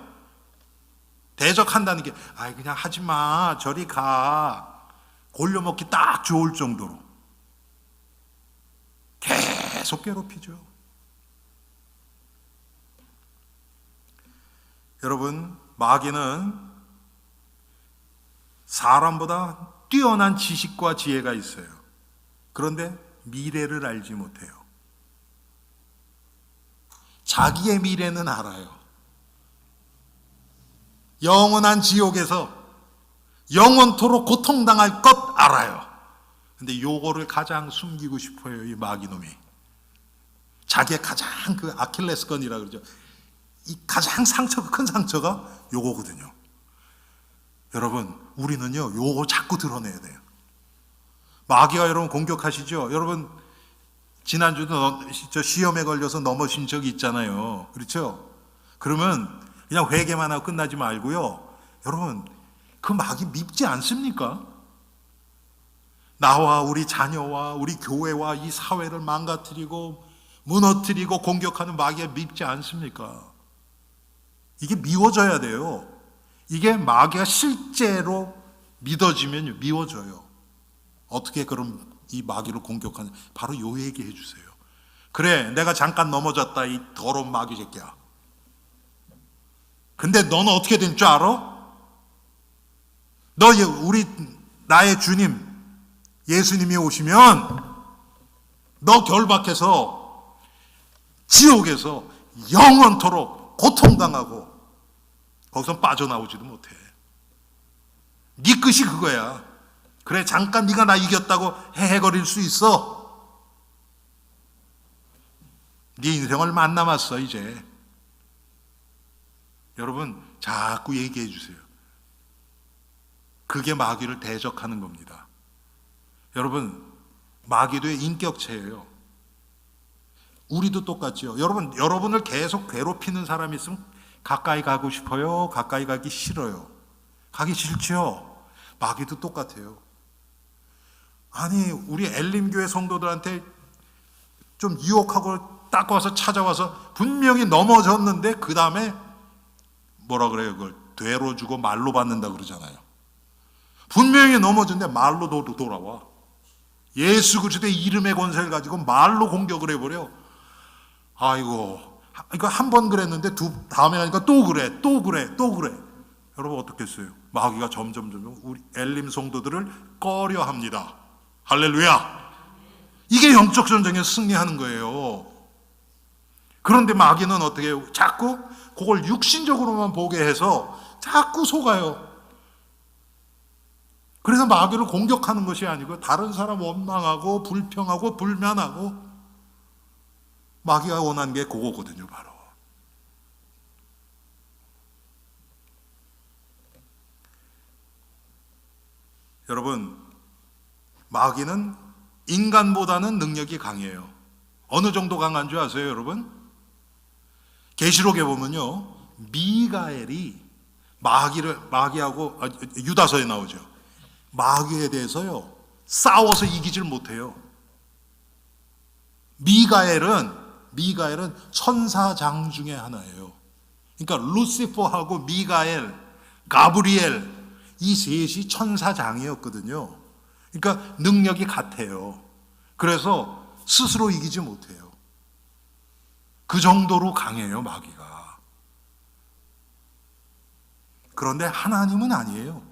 대적한다는 게 그냥 하지 마. 저리 가. 골려먹기 딱 좋을 정도로 계속 괴롭히죠. 여러분, 마귀는 사람보다 뛰어난 지식과 지혜가 있어요. 그런데 미래를 알지 못해요. 자기의 미래는 알아요. 영원한 지옥에서 영원토록 고통당할 것 알아요. 근데 요거를 가장 숨기고 싶어요, 이 마귀놈이. 자기의 가장 그 아킬레스건이라 그러죠. 이 가장 큰 상처가 요거거든요. 여러분, 우리는요, 요거 자꾸 드러내야 돼요. 마귀가 여러분 공격하시죠? 여러분, 지난주도 저 시험에 걸려서 넘어진 적이 있잖아요. 그렇죠? 그러면 그냥 회개만 하고 끝나지 말고요. 여러분, 그 마귀 밉지 않습니까? 나와 우리 자녀와 우리 교회와 이 사회를 망가뜨리고 무너뜨리고 공격하는 마귀가 밉지 않습니까? 이게 미워져야 돼요. 이게 마귀가 실제로 믿어지면 미워져요. 어떻게 그럼 이 마귀를 공격하냐? 바로 요 얘기해 주세요. 그래, 내가 잠깐 넘어졌다, 이 더러운 마귀 새끼야. 근데 너는 어떻게 된 줄 알아? 너 나의 주님 예수님이 오시면 너 결박해서 지옥에서 영원토록 고통당하고 거기서 빠져나오지도 못해. 네 끝이 그거야. 그래, 잠깐 네가 나 이겼다고 헤헤거릴 수 있어. 네 인생 얼마 안 남았어 이제. 여러분, 자꾸 얘기해 주세요. 그게 마귀를 대적하는 겁니다. 여러분, 마귀도의 인격체예요. 우리도 똑같죠. 여러분을 계속 괴롭히는 사람이 있으면 가까이 가고 싶어요? 가까이 가기 싫어요? 가기 싫죠? 마귀도 똑같아요. 아니, 우리 엘림교회 성도들한테 좀 유혹하고 딱 와서 찾아와서 분명히 넘어졌는데 그 다음에 뭐라 그래요? 그걸 되로 주고 말로 받는다 그러잖아요. 분명히 넘어졌는데 말로 돌아와. 예수 그리스도의 이름의 권세를 가지고 말로 공격을 해버려. 아이고, 이거 한 번 그랬는데 다음에 하니까 또 그래. 여러분 어떻겠어요? 마귀가 점점 우리 엘림 성도들을 꺼려 합니다. 할렐루야. 이게 영적 전쟁에 승리하는 거예요. 그런데 마귀는 어떻게 해요? 자꾸 그걸 육신적으로만 보게 해서 자꾸 속아요. 그래서 마귀를 공격하는 것이 아니고 다른 사람 원망하고 불평하고 불면하고, 마귀가 원하는 게 그거거든요. 바로 여러분, 마귀는 인간보다는 능력이 강해요. 어느 정도 강한 줄 아세요, 여러분? 계시록에 보면요, 미가엘이 마귀하고 유다서에 나오죠. 마귀에 대해서요 싸워서 이기질 못해요. 미가엘은 천사장 중에 하나예요. 그러니까 루시퍼하고 미가엘, 가브리엘, 이 셋이 천사장이었거든요. 그러니까 능력이 같아요. 그래서 스스로 이기지 못해요. 그 정도로 강해요, 마귀가. 그런데 하나님은 아니에요.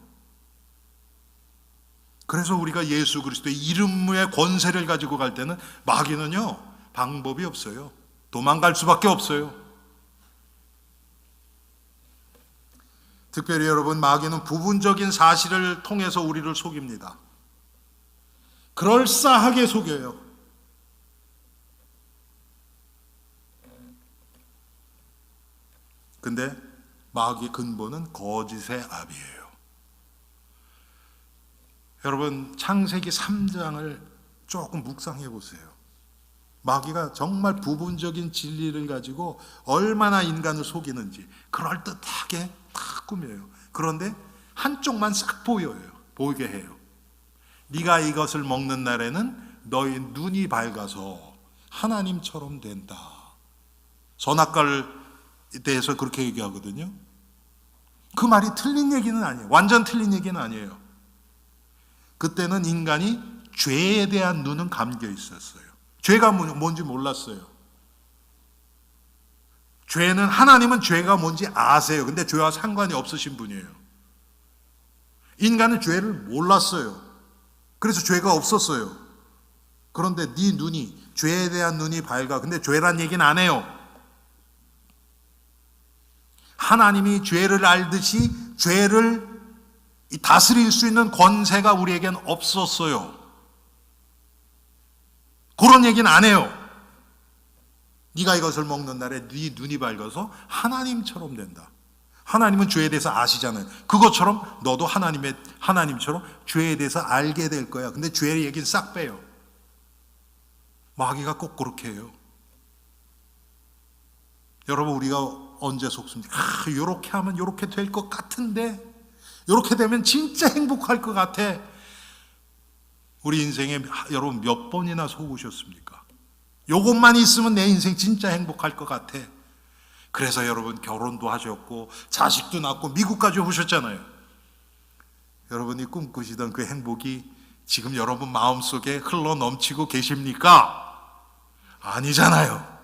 그래서 우리가 예수 그리스도의 이름의 권세를 가지고 갈 때는 마귀는요, 방법이 없어요. 도망갈 수밖에 없어요. 특별히 여러분, 마귀는 부분적인 사실을 통해서 우리를 속입니다. 그럴싸하게 속여요. 근데 마귀의 근본은 거짓의 압이에요. 여러분, 창세기 3장을 조금 묵상해 보세요. 마귀가 정말 부분적인 진리를 가지고 얼마나 인간을 속이는지 그럴듯하게 딱 꾸며요. 그런데 한쪽만 싹 보이게 해요. 네가 이것을 먹는 날에는 너희 눈이 밝아서 하나님처럼 된다. 선악과에 대해서 그렇게 얘기하거든요. 그 말이 틀린 얘기는 아니에요. 완전 틀린 얘기는 아니에요. 그때는 인간이 죄에 대한 눈은 감겨 있었어요. 죄가 뭔지 몰랐어요. 하나님은 죄가 뭔지 아세요. 근데 죄와 상관이 없으신 분이에요. 인간은 죄를 몰랐어요. 그래서 죄가 없었어요. 그런데 네 눈이, 죄에 대한 눈이 밝아. 근데 죄란 얘기는 안 해요. 하나님이 죄를 알듯이 죄를 다스릴 수 있는 권세가 우리에겐 없었어요. 그런 얘기는 안 해요. 네가 이것을 먹는 날에 네 눈이 밝아서 하나님처럼 된다. 하나님은 죄에 대해서 아시잖아요. 그것처럼 너도 하나님처럼 죄에 대해서 알게 될 거야. 근데 죄의 얘기는 싹 빼요. 마귀가 꼭 그렇게 해요. 여러분, 우리가 언제 속습니까? 이렇게 하면 이렇게 될 것 같은데, 이렇게 되면 진짜 행복할 것 같아. 우리 인생에 여러분 몇 번이나 속으셨습니까? 요것만 있으면 내 인생 진짜 행복할 것 같아. 그래서 여러분 결혼도 하셨고 자식도 낳고 미국까지 오셨잖아요. 여러분이 꿈꾸시던 그 행복이 지금 여러분 마음속에 흘러 넘치고 계십니까? 아니잖아요.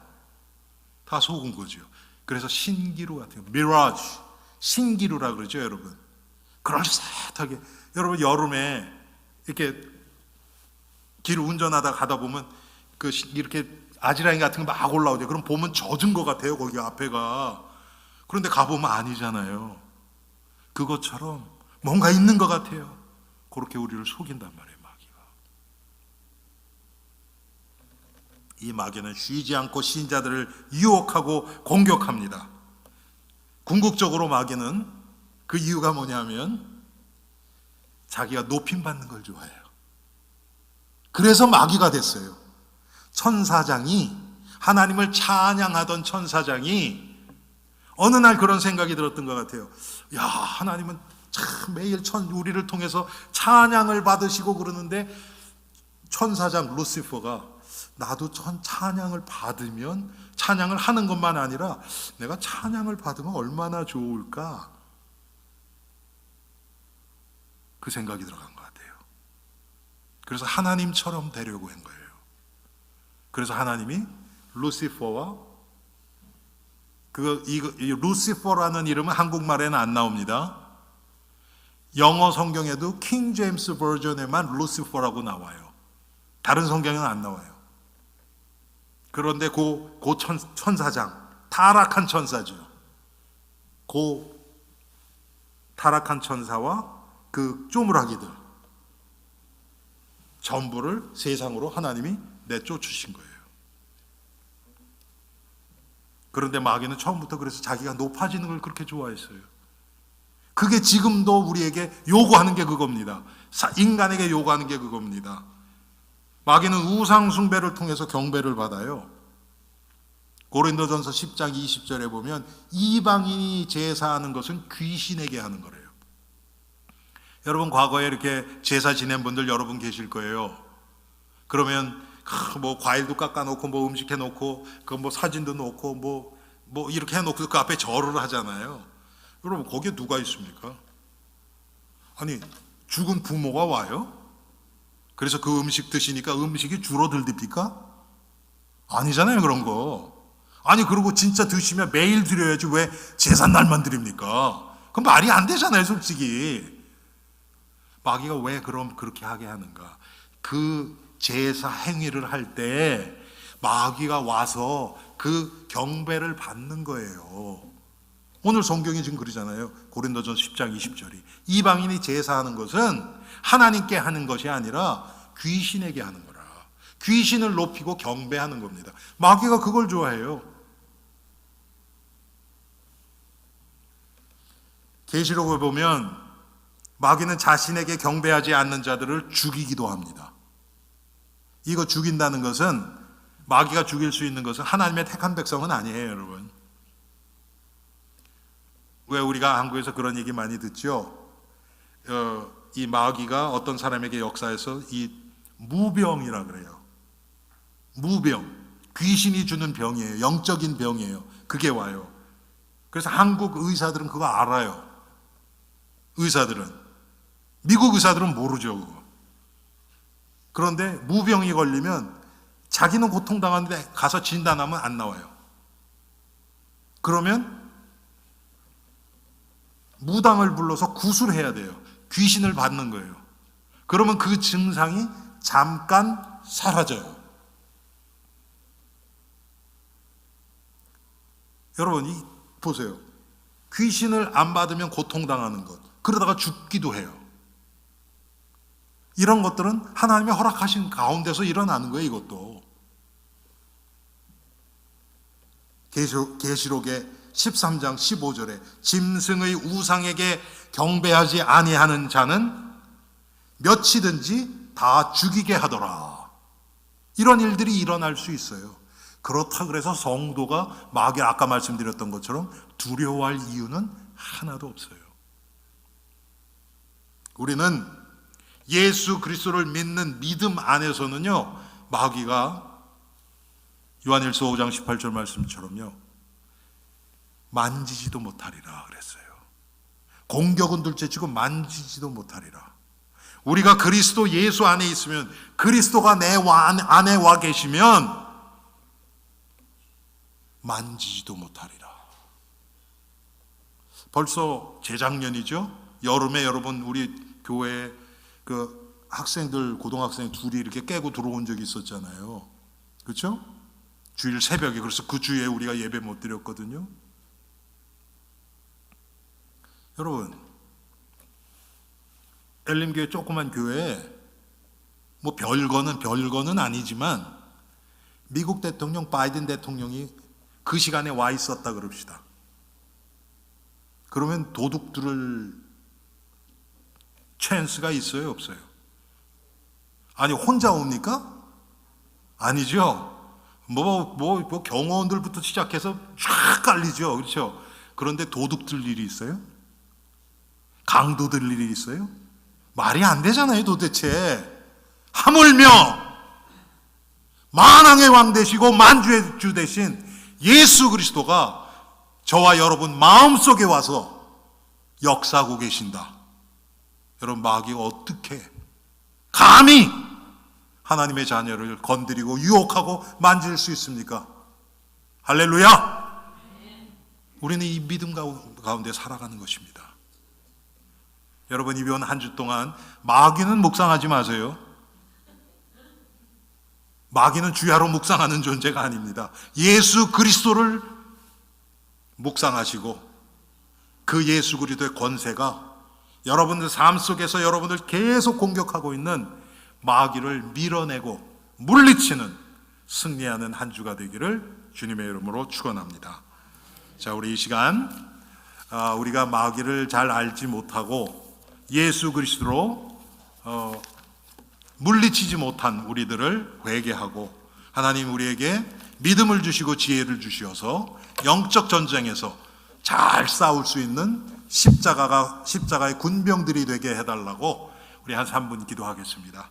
다 속은 거죠. 그래서 신기루 같은 거, 미라지, 신기루라 그러죠, 여러분. 그럴싸하게. 여러분 여름에 이렇게 길 운전하다 가다 보면 이렇게 아지랑이 같은 거 막 올라오죠. 그럼 보면 젖은 것 같아요, 거기 앞에가. 그런데 가보면 아니잖아요. 그것처럼 뭔가 있는 것 같아요. 그렇게 우리를 속인단 말이에요, 마귀가. 이 마귀는 쉬지 않고 신자들을 유혹하고 공격합니다. 궁극적으로 마귀는 그 이유가 뭐냐면 자기가 높임받는 걸 좋아해요. 그래서 마귀가 됐어요. 천사장이, 하나님을 찬양하던 천사장이 어느 날 그런 생각이 들었던 것 같아요. 야, 하나님은 참 매일 우리를 통해서 찬양을 받으시고 그러는데, 천사장 루시퍼가 나도 찬양을 받으면, 찬양을 하는 것만 아니라 내가 찬양을 받으면 얼마나 좋을까, 그 생각이 들어간 것 같아요. 그래서 하나님처럼 되려고 한 거예요. 그래서 하나님이 루시퍼와 이 루시퍼라는 이름은 한국말에는 안 나옵니다. 영어 성경에도 킹 제임스 버전에만 루시퍼라고 나와요. 다른 성경에는 안 나와요. 그런데 그 천사장, 타락한 천사죠. 그 타락한 천사와 그 쪼무라기들 전부를 세상으로 하나님이 내쫓으신 거예요. 그런데 마귀는 처음부터 그래서 자기가 높아지는 걸 그렇게 좋아했어요. 그게 지금도 우리에게 요구하는 게 그겁니다. 인간에게 요구하는 게 그겁니다. 마귀는 우상 숭배를 통해서 경배를 받아요. 고린도전서 10장 20절에 보면 이방인이 제사하는 것은 귀신에게 하는 거래요. 여러분 과거에 이렇게 제사 지낸 분들 여러분 계실 거예요. 그러면 뭐 과일도 깎아놓고 뭐 음식 해놓고 그 뭐 사진도 놓고 뭐 이렇게 해놓고 그 앞에 절을 하잖아요. 여러분 거기에 누가 있습니까? 아니 죽은 부모가 와요? 그래서 그 음식 드시니까 음식이 줄어들립니까? 아니잖아요, 그런 거. 아니 그리고 진짜 드시면 매일 드려야지 왜 제삿날만 드립니까? 그건 말이 안 되잖아요, 솔직히. 마귀가 왜 그럼 그렇게 하게 하는가? 그 제사 행위를 할 때 마귀가 와서 그 경배를 받는 거예요. 오늘 성경이 지금 그러잖아요. 고린도전서 10장 20절이 이방인이 제사하는 것은 하나님께 하는 것이 아니라 귀신에게 하는 거라. 귀신을 높이고 경배하는 겁니다. 마귀가 그걸 좋아해요. 계시록을 보면 마귀는 자신에게 경배하지 않는 자들을 죽이기도 합니다. 이거 죽인다는 것은, 마귀가 죽일 수 있는 것은 하나님의 택한 백성은 아니에요, 여러분. 왜 우리가 한국에서 그런 얘기 많이 듣죠? 이 마귀가 어떤 사람에게 역사에서 이 무병이라 그래요. 무병, 귀신이 주는 병이에요. 영적인 병이에요. 그게 와요. 그래서 한국 의사들은 그거 알아요. 의사들은. 미국 의사들은 모르죠, 그거. 그런데 무병이 걸리면 자기는 고통당하는데 가서 진단하면 안 나와요. 그러면 무당을 불러서 구술해야 돼요. 귀신을 받는 거예요. 그러면 그 증상이 잠깐 사라져요. 여러분 보세요. 귀신을 안 받으면 고통당하는 것, 그러다가 죽기도 해요. 이런 것들은 하나님이 허락하신 가운데서 일어나는 거예요. 이것도 계시록의 13장 15절에 짐승의 우상에게 경배하지 아니하는 자는 몇이든지 다 죽이게 하더라. 이런 일들이 일어날 수 있어요. 그렇다 그래서 성도가 마귀 아까 말씀드렸던 것처럼 두려워할 이유는 하나도 없어요. 우리는 예수 그리스도를 믿는 믿음 안에서는요, 마귀가 요한일서 5장 18절 말씀처럼요, 만지지도 못하리라 그랬어요. 공격은 둘째치고 만지지도 못하리라. 우리가 그리스도 예수 안에 있으면, 그리스도가 내 안에 와 계시면 만지지도 못하리라. 벌써 재작년이죠. 여름에 여러분 우리 교회에 그 학생들, 고등학생 둘이 이렇게 깨고 들어온 적이 있었잖아요. 그렇죠? 주일 새벽에. 그래서 그 주에 우리가 예배 못 드렸거든요. 여러분, 엘림교회 조그만 교회에 뭐 별거는 아니지만 미국 대통령 바이든 대통령이 그 시간에 와 있었다 그럽시다. 그러면 도둑 들을 찬스가 있어요, 없어요? 아니, 혼자 옵니까? 아니죠. 뭐 경호원들부터 시작해서 쫙 깔리죠. 그렇죠? 그런데 도둑 들 일이 있어요? 강도 들 일이 있어요? 말이 안 되잖아요, 도대체. 하물며 만왕의 왕 되시고 만주의 주 되신 예수 그리스도가 저와 여러분 마음속에 와서 역사하고 계신다. 여러분, 마귀가 어떻게 감히 하나님의 자녀를 건드리고 유혹하고 만질 수 있습니까? 할렐루야! 우리는 이 믿음 가운데 살아가는 것입니다. 여러분, 이번 한 주 동안 마귀는 묵상하지 마세요. 마귀는 주야로 묵상하는 존재가 아닙니다. 예수 그리스도를 묵상하시고 그 예수 그리스도의 권세가 여러분들 삶 속에서 여러분들 계속 공격하고 있는 마귀를 밀어내고 물리치는 승리하는 한 주가 되기를 주님의 이름으로 축원합니다. 자, 우리 이 시간 우리가 마귀를 잘 알지 못하고 예수 그리스도로 물리치지 못한 우리들을 회개하고 하나님 우리에게 믿음을 주시고 지혜를 주시어서 영적 전쟁에서 잘 싸울 수 있는 십자가의 군병들이 되게 해달라고 우리 한 3분 기도하겠습니다.